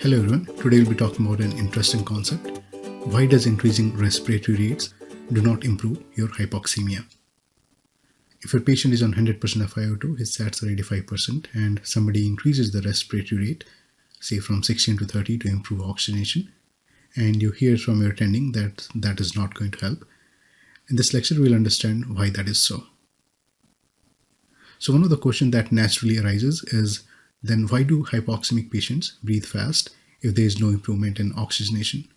Hello everyone, today we'll be talking about an interesting concept. Why does increasing respiratory rates do not improve your hypoxemia? If a patient is on 100% FiO2, his sats are 85%, and somebody increases the respiratory rate, say from 16 to 30 to improve oxygenation, and you hear from your attending that that is not going to help, in this lecture we'll understand why that is so. So one of the questions that naturally arises is, then why do hypoxemic patients breathe fast if there is no improvement in oxygenation?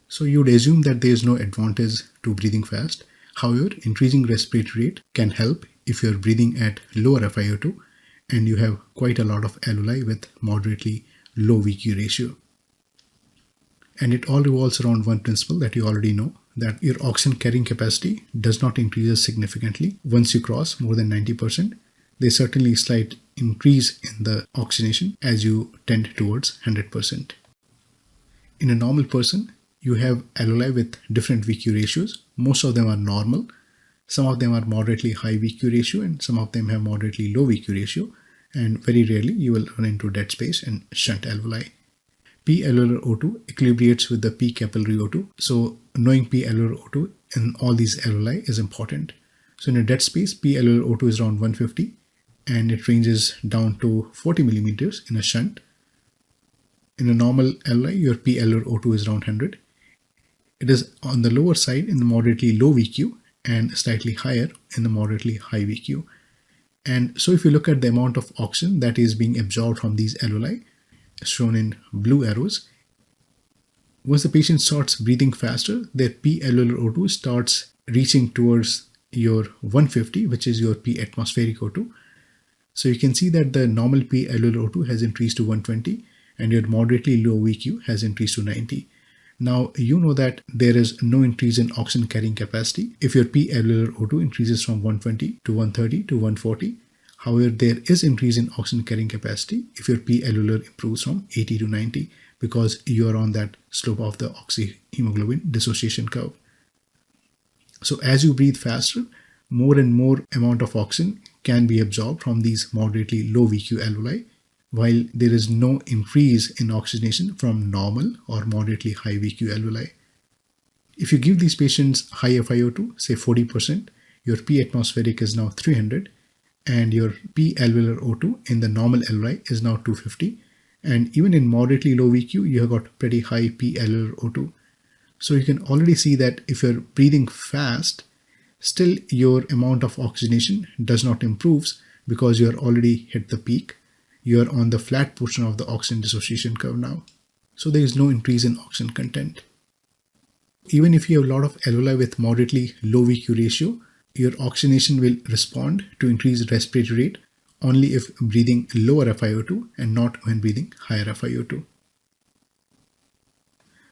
So you would assume that there is no advantage to breathing fast. However, increasing respiratory rate can help if you are breathing at lower FiO2 and you have quite a lot of alveoli with moderately low VQ ratio. And it all revolves around one principle that you already know, that your oxygen carrying capacity does not increase significantly once you cross more than 90%. There's certainly a slight increase in the oxygenation as you tend towards 100%. In a normal person, you have alveoli with different VQ ratios. Most of them are normal. Some of them are moderately high VQ ratio and some of them have moderately low VQ ratio. And very rarely you will run into dead space and shunt alveoli. P alveolar O2 equilibrates with the P capillary O2. So knowing P alveolar O2 in all these alveoli is important. So in a dead space, P alveolar O2 is around 150 and it ranges down to 40 millimeters in a shunt. In a normal alveoli, your P alveolar O2 is around 100. It is on the lower side in the moderately low VQ and slightly higher in the moderately high VQ. And so if you look at the amount of oxygen that is being absorbed from these alveoli, shown in blue arrows, once the patient starts breathing faster, their P alveolar O2 starts reaching towards your 150, which is your P atmospheric O2. So you can see that the normal P alveolar O2 has increased to 120 and your moderately low VQ has increased to 90. Now you know that there is no increase in oxygen carrying capacity if your P alveolar O2 increases from 120 to 130 to 140. However, there is increase in oxygen carrying capacity if your P alveolar improves from 80 to 90 because you are on that slope of the oxyhemoglobin dissociation curve. So as you breathe faster, more and more amount of oxygen can be absorbed from these moderately low VQ alveoli, while there is no increase in oxygenation from normal or moderately high VQ alveoli. If you give these patients high FiO2, say 40%, your P atmospheric is now 300 and your P alveolar O2 in the normal alveoli is now 250. And even in moderately low VQ, you have got pretty high P alveolar O2. So you can already see that if you're breathing fast, still your amount of oxygenation does not improve because you're already hit the peak. You're on the flat portion of the oxygen dissociation curve now. So there is no increase in oxygen content. Even if you have a lot of alveoli with moderately low VQ ratio, your oxygenation will respond to increased respiratory rate only if breathing lower FiO2 and not when breathing higher FiO2.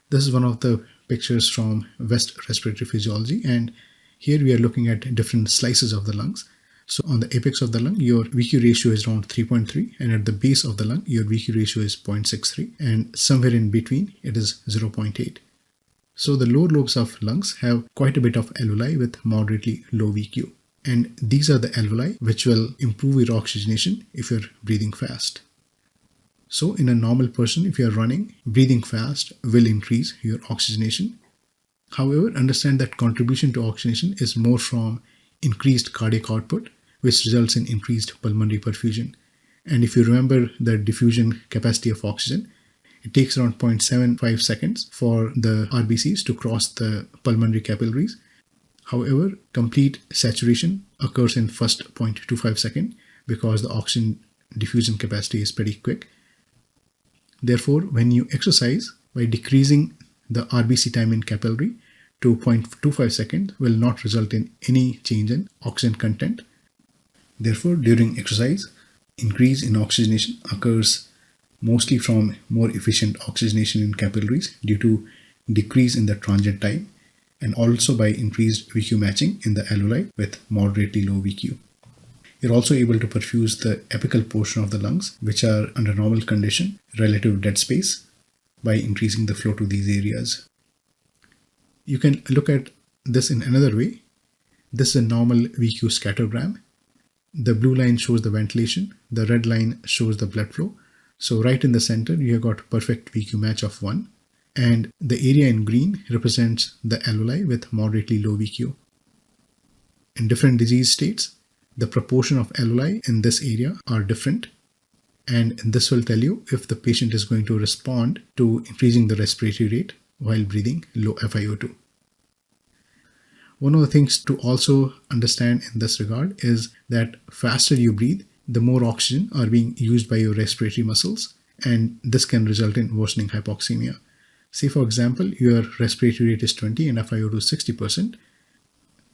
This is one of the pictures from West Respiratory Physiology, and here we are looking at different slices of the lungs. So on the apex of the lung, your VQ ratio is around 3.3, and at the base of the lung, your VQ ratio is 0.63, and somewhere in between, it is 0.8. So the lower lobes of lungs have quite a bit of alveoli with moderately low VQ. And these are the alveoli which will improve your oxygenation if you're breathing fast. So in a normal person, if you're running, breathing fast will increase your oxygenation. However, understand that contribution to oxygenation is more from increased cardiac output, which results in increased pulmonary perfusion. And if you remember the diffusion capacity of oxygen, it takes around 0.75 seconds for the RBCs to cross the pulmonary capillaries. However, complete saturation occurs in first 0.25 seconds because the oxygen diffusion capacity is pretty quick. Therefore, when you exercise, by decreasing the RBC time in capillary to 0.25 seconds will not result in any change in oxygen content. Therefore, during exercise, increase in oxygenation occurs mostly from more efficient oxygenation in capillaries due to decrease in the transient time and also by increased VQ matching in the alveoli with moderately low VQ. You're also able to perfuse the apical portion of the lungs, which are under normal condition, relative dead space, by increasing the flow to these areas. You can look at this in another way. This is a normal VQ scattergram. The blue line shows the ventilation, the red line shows the blood flow. So right in the center, you have got perfect VQ match of 1. And the area in green represents the alveoli with moderately low VQ. In different disease states, the proportion of alveoli in this area are different. And this will tell you if the patient is going to respond to increasing the respiratory rate while breathing low FiO2. One of the things to also understand in this regard is that faster you breathe, the more oxygen are being used by your respiratory muscles, and this can result in worsening hypoxemia. Say for example, your respiratory rate is 20 and FiO2 is 60%.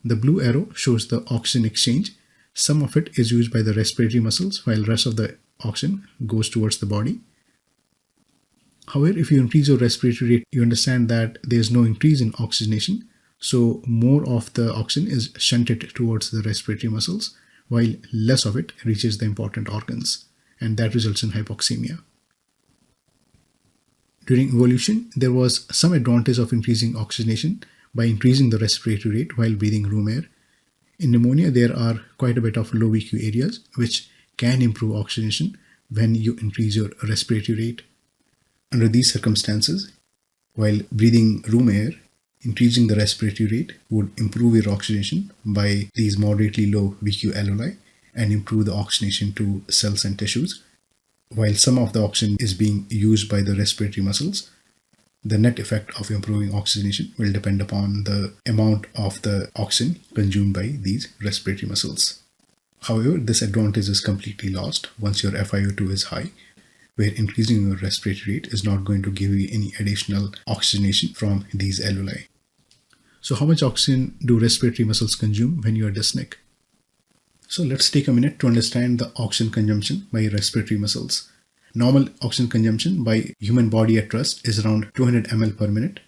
The blue arrow shows the oxygen exchange. Some of it is used by the respiratory muscles while the rest of the oxygen goes towards the body. However, if you increase your respiratory rate, you understand that there is no increase in oxygenation. So more of the oxygen is shunted towards the respiratory muscles, while less of it reaches the important organs, and that results in hypoxemia. During evolution, there was some advantage of increasing oxygenation by increasing the respiratory rate while breathing room air. In pneumonia, there are quite a bit of low VQ areas which can improve oxygenation when you increase your respiratory rate. Under these circumstances, while breathing room air, increasing the respiratory rate would improve your oxygenation by these moderately low VQ alveoli and improve the oxygenation to cells and tissues. While some of the oxygen is being used by the respiratory muscles, the net effect of improving oxygenation will depend upon the amount of the oxygen consumed by these respiratory muscles. However, this advantage is completely lost once your FiO2 is high, where increasing your respiratory rate is not going to give you any additional oxygenation from these alveoli. So how much oxygen do respiratory muscles consume when you are dyspneic? So let's take a minute to understand the oxygen consumption by respiratory muscles. Normal oxygen consumption by human body at rest is around 200 ml per minute.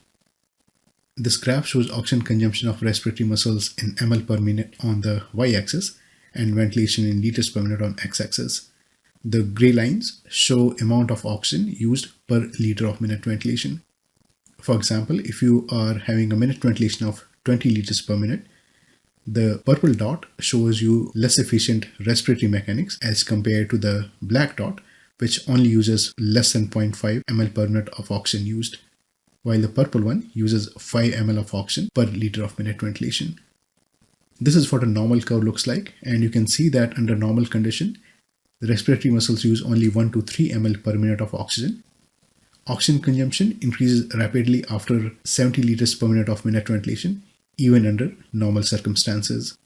This graph shows oxygen consumption of respiratory muscles in ml per minute on the y-axis and ventilation in liters per minute on x-axis. The gray lines show amount of oxygen used per liter of minute ventilation. For example, if you are having a minute ventilation of 20 liters per minute, the purple dot shows you less efficient respiratory mechanics as compared to the black dot, which only uses less than 0.5 ml per minute of oxygen used, while the purple one uses 5 ml of oxygen per liter of minute ventilation. This is what a normal curve looks like, and you can see that under normal condition, the respiratory muscles use only 1 to 3 ml per minute of oxygen. Oxygen consumption increases rapidly after 70 liters per minute of minute ventilation, even under normal circumstances.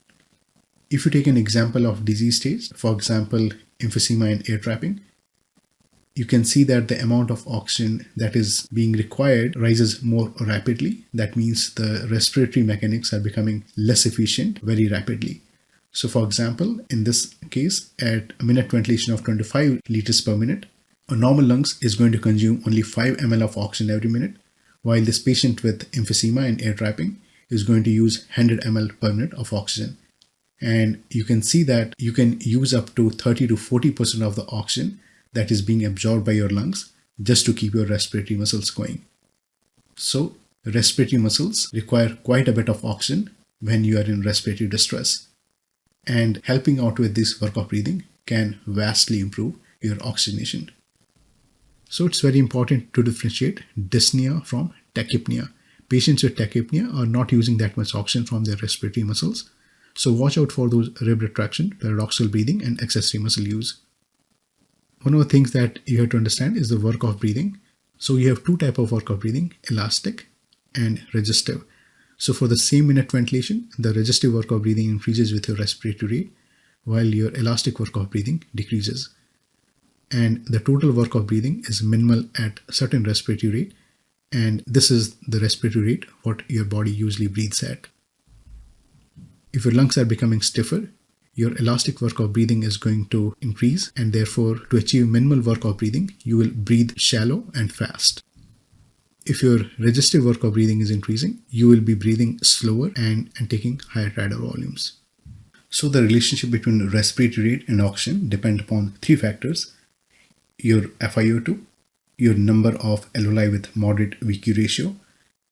If you take an example of disease states, for example, emphysema and air trapping, you can see that the amount of oxygen that is being required rises more rapidly. That means the respiratory mechanics are becoming less efficient very rapidly. So for example, in this case, at a minute ventilation of 25 liters per minute, a normal lungs is going to consume only 5 ml of oxygen every minute, while this patient with emphysema and air trapping is going to use 100 ml per minute of oxygen. And you can see that you can use up to 30 to 40% of the oxygen that is being absorbed by your lungs just to keep your respiratory muscles going. So respiratory muscles require quite a bit of oxygen when you are in respiratory distress. And helping out with this work of breathing can vastly improve your oxygenation. So it's very important to differentiate dyspnea from tachypnea. Patients with tachypnea are not using that much oxygen from their respiratory muscles. So watch out for those rib retraction, paradoxical breathing, and accessory muscle use. One of the things that you have to understand is the work of breathing. So you have two types of work of breathing, elastic and resistive. So for the same minute ventilation, the resistive work of breathing increases with your respiratory rate, while your elastic work of breathing decreases. And the total work of breathing is minimal at a certain respiratory rate, and this is the respiratory rate what your body usually breathes at. If your lungs are becoming stiffer, your elastic work of breathing is going to increase, and therefore to achieve minimal work of breathing, you will breathe shallow and fast. If your resistive work of breathing is increasing, you will be breathing slower and taking higher tidal volumes. So the relationship between respiratory rate and oxygen depend upon three factors: your FiO2, your number of alveoli with moderate VQ ratio,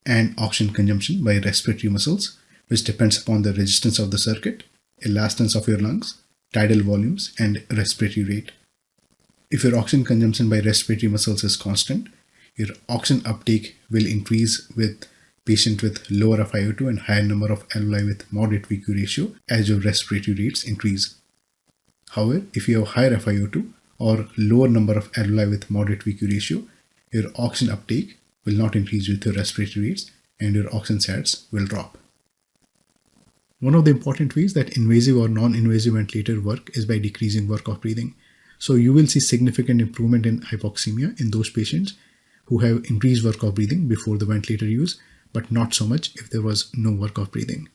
and oxygen consumption by respiratory muscles, which depends upon the resistance of the circuit, elastance of your lungs, tidal volumes, and respiratory rate. If your oxygen consumption by respiratory muscles is constant, your oxygen uptake will increase with patient with lower FiO2 and higher number of alveoli with moderate VQ ratio as your respiratory rates increase. However, if you have higher FiO2 or lower number of alveoli with moderate VQ ratio, your oxygen uptake will not increase with your respiratory rates and your oxygen sats will drop. One of the important ways that invasive or non-invasive ventilator work is by decreasing work of breathing. So you will see significant improvement in hypoxemia in those patients who have increased work of breathing before the ventilator use, but not so much if there was no work of breathing.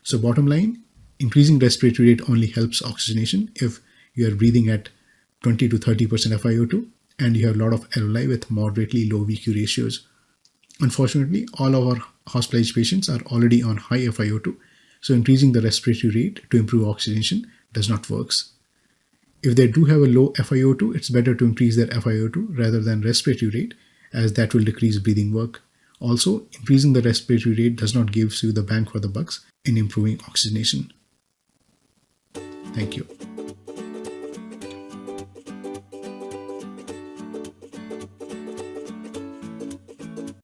So bottom line, increasing respiratory rate only helps oxygenation if you are breathing at 20 to 30% FiO2 and you have a lot of alveoli with moderately low VQ ratios. Unfortunately, all of our hospitalized patients are already on high FiO2, so increasing the respiratory rate to improve oxygenation does not work. If they do have a low FiO2, it's better to increase their FiO2 rather than respiratory rate, as that will decrease breathing work. Also, increasing the respiratory rate does not give you the bang for the bucks in improving oxygenation. Thank you.